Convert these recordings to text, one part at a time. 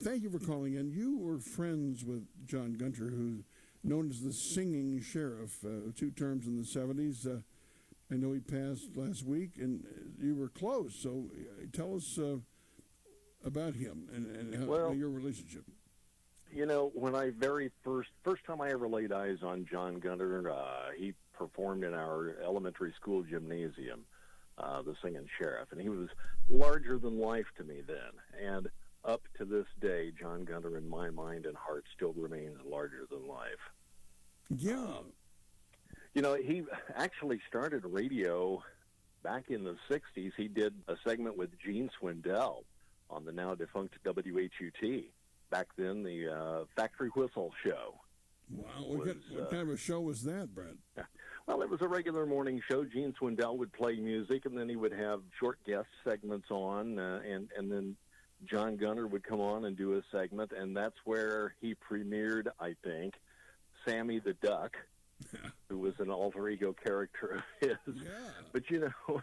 Thank you for calling in. You were friends with John Gunter, who's known as the Singing Sheriff, 2 terms in the 70s. I know he passed last week, and you were close. So tell us about him and how your relationship. You know, when I first time I ever laid eyes on John Gunter, he performed in our elementary school gymnasium, the Singing Sheriff, and he was larger than life to me then. And up to this day, John Gunter, in my mind and heart, still remains larger than life. Yeah. You know, he actually started radio back in the 60s. He did a segment with Gene Swindell on the now defunct WHUT. Back then, the Factory Whistle show. Wow. What kind of a show was that, Brad? Well, it was a regular morning show. Gene Swindell would play music, and then he would have short guest segments on, and then John Gunter would come on and do a segment, and that's where he premiered, I think, Sammy the Duck, who was an alter ego character of his. Yeah. But, you know,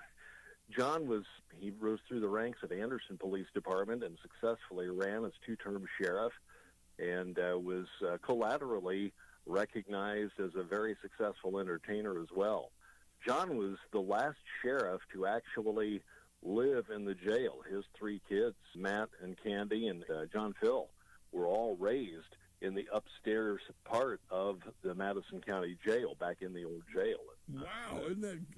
John he rose through the ranks at Anderson Police Department and successfully ran as 2-term sheriff, and was collaterally recognized as a very successful entertainer as well. John was the last sheriff to actually live in the jail. His 3 kids, Matt and Candy and John Phil, were all raised in the upstairs part of the Madison County Jail, back in the old jail. Wow,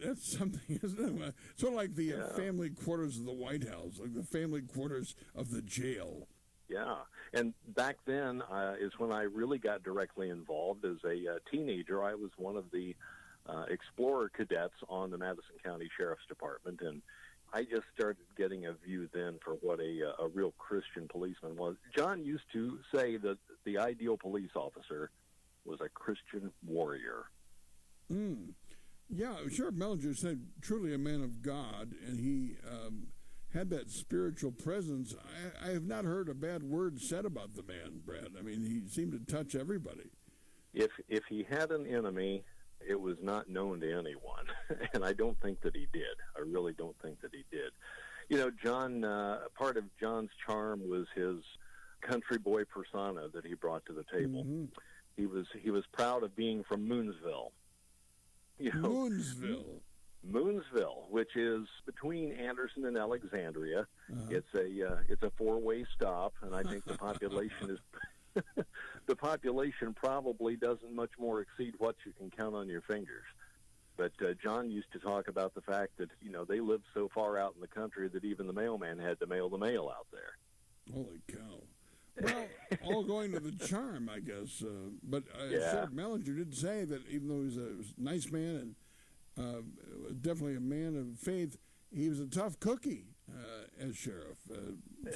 that's something, isn't it? Sort of like the family quarters of the White House, like the family quarters of the jail. Yeah, and back then is when I really got directly involved. As a teenager, I was one of the explorer cadets on the Madison County Sheriff's Department, and I just started getting a view then for what a real Christian policeman was. John used to say that the ideal police officer was a Christian warrior. Yeah, Sheriff Mellinger said truly a man of God, and he had that spiritual presence. I have not heard a bad word said about the man, Brad. I mean, he seemed to touch everybody. If he had an enemy, it was not known to anyone, and I don't think that he did. I really don't think that he did. You know, John, part of John's charm was his country boy persona that he brought to the table. Mm-hmm. He was proud of being from Moonsville. You know, Moonsville, which is between Anderson and Alexandria. It's a 4-way stop, and I think the population is the population probably doesn't much more exceed what you can count on your fingers. But John used to talk about the fact that, you know, they lived so far out in the country that even the mailman had to mail the mail out there. Holy cow. Well, all going to the charm, I guess. But Sheriff Mellinger did say that even though he was a nice man and definitely a man of faith, he was a tough cookie as sheriff.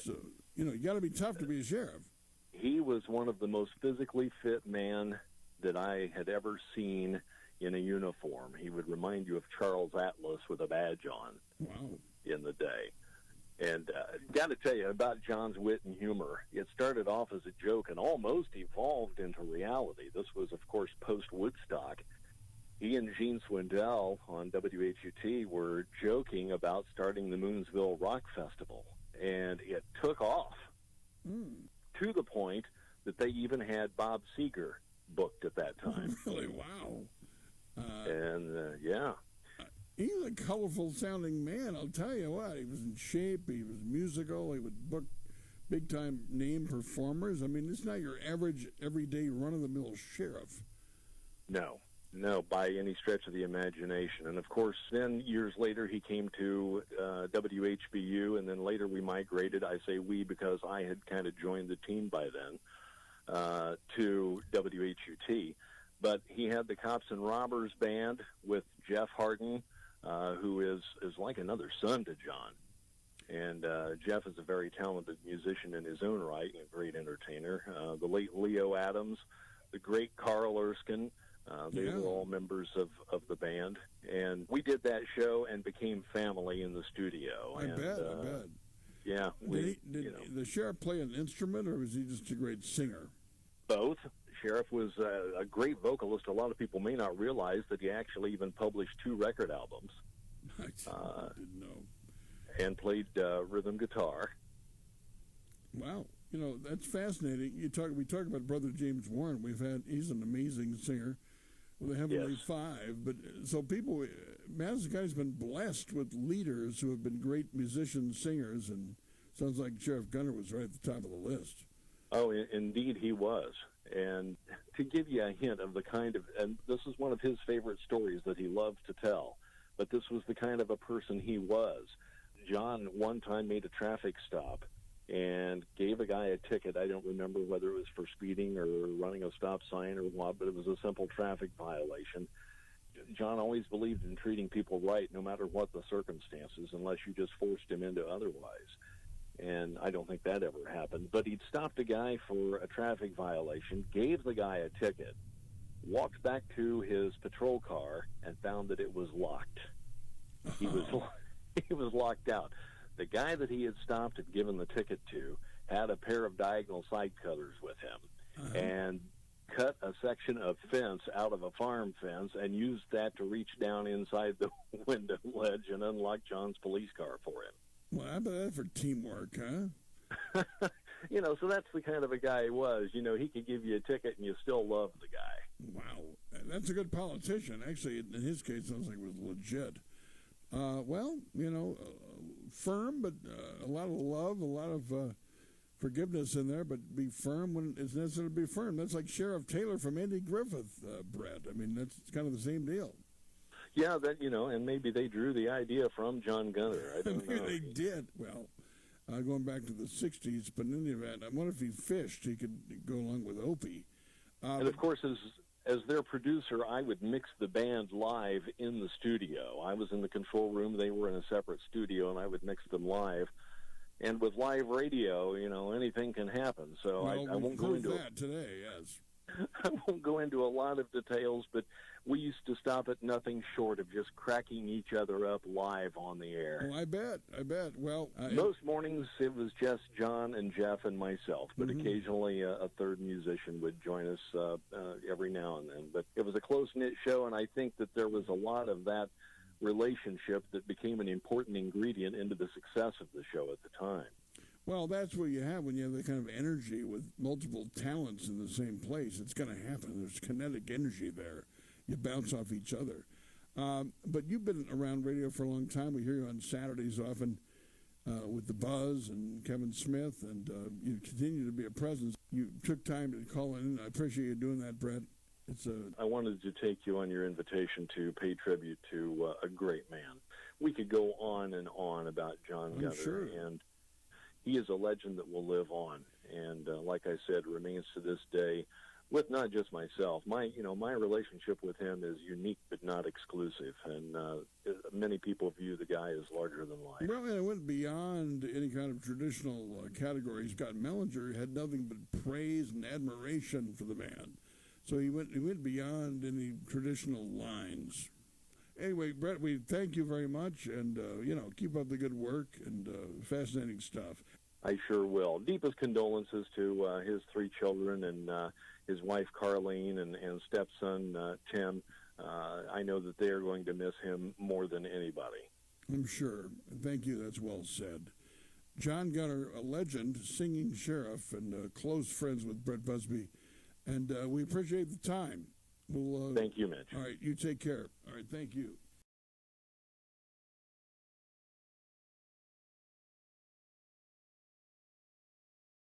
So, you know, you got to be tough to be a sheriff. He was one of the most physically fit men that I had ever seen in a uniform. He would remind you of Charles Atlas with a badge on. Wow. In the day. And got to tell you about John's wit and humor. It started off as a joke and almost evolved into reality. This was, of course, post-Woodstock. He and Gene Swindell on WHUT were joking about starting the Moonsville Rock Festival, and it took off to the point that they even had Bob Seger booked at that time. Really? Wow. Yeah. He's a colorful-sounding man, I'll tell you what. He was in shape, he was musical, he would book big-time name performers. I mean, it's not your average, everyday, run-of-the-mill sheriff. No, by any stretch of the imagination. And, of course, then years later he came to WHBU, and then later we migrated, I say we because I had kind of joined the team by then, to WHUT. But he had the Cops and Robbers band with Jeff Harden, who is like another son to John. And Jeff is a very talented musician in his own right and a great entertainer. The late Leo Adams, the great Carl Erskine, they were all members of the band. And we did that show and became family in the studio. I bet. Yeah. Did the sheriff play an instrument, or was he just a great singer? Both. Sheriff was a great vocalist. A lot of people may not realize that he actually even published 2 record albums. I didn't know. And played rhythm guitar. Wow. You know, that's fascinating. We talk about Brother James Warren. He's an amazing singer with the Heavenly Five. But so Madison County's been blessed with leaders who have been great musicians, singers, and sounds like Sheriff Gunter was right at the top of the list. Oh, indeed he was. And to give you a hint of the kind of, and this is one of his favorite stories that he loves to tell, but this was the kind of a person he was. John one time made a traffic stop and gave a guy a ticket. I don't remember whether it was for speeding or running a stop sign or what, but it was a simple traffic violation. John always believed in treating people right no matter what the circumstances, unless you just forced him into otherwise. And I don't think that ever happened. But he'd stopped a guy for a traffic violation, gave the guy a ticket, walked back to his patrol car, and found that it was locked. He was locked out. The guy that he had stopped and given the ticket to had a pair of diagonal side cutters with him and cut a section of fence out of a farm fence and used that to reach down inside the window ledge and unlock John's police car for him. Well, how about that for teamwork, huh? You know, so that's the kind of a guy he was. You know, he could give you a ticket and you still love the guy. Wow. That's a good politician. Actually, in his case, it sounds like it was legit. Well, you know, firm, but a lot of love, a lot of forgiveness in there, but be firm when it's necessary to be firm. That's like Sheriff Taylor from Andy Griffith, Brett. I mean, that's kind of the same deal. Yeah, that, you know, and maybe they drew the idea from John Gunter. I don't know. They did. Well, going back to the 60s, but in any event, I wonder if he fished, he could go along with Opie. And, of course, as their producer, I would mix the band live in the studio. I was in the control room. They were in a separate studio, and I would mix them live. And with live radio, you know, anything can happen. So well, I won't go into that today, yes. I won't go into a lot of details, but we used to stop at nothing short of just cracking each other up live on the air. Oh, I bet. Well, most mornings it was just John and Jeff and myself, but occasionally a third musician would join us every now and then. But it was a close-knit show, and I think that there was a lot of that relationship that became an important ingredient into the success of the show at the time. Well, that's what you have when you have that kind of energy with multiple talents in the same place. It's going to happen. There's kinetic energy there. You bounce off each other. But you've been around radio for a long time. We hear you on Saturdays often with The Buzz and Kevin Smith, and you continue to be a presence. You took time to call in. I appreciate you doing that, Brett. I wanted to take you on your invitation to pay tribute to a great man. We could go on and on about John Gunter, sure. And he is a legend that will live on, and like I said, remains to this day with not just myself. My relationship with him is unique but not exclusive, and many people view the guy as larger than life. Well, and it went beyond any kind of traditional categories. Scott Mellinger had nothing but praise and admiration for the man, so he went beyond any traditional lines. Anyway, Brett, we thank you very much, and, keep up the good work and fascinating stuff. I sure will. Deepest condolences to his three children and his wife, Carlene, and stepson, Tim. I know that they are going to miss him more than anybody. I'm sure. Thank you. That's well said. John Gunter, a legend, singing sheriff, and close friends with Brett Busby. And we appreciate the time. Thank you, Mitch. All right, you take care. All right, thank you.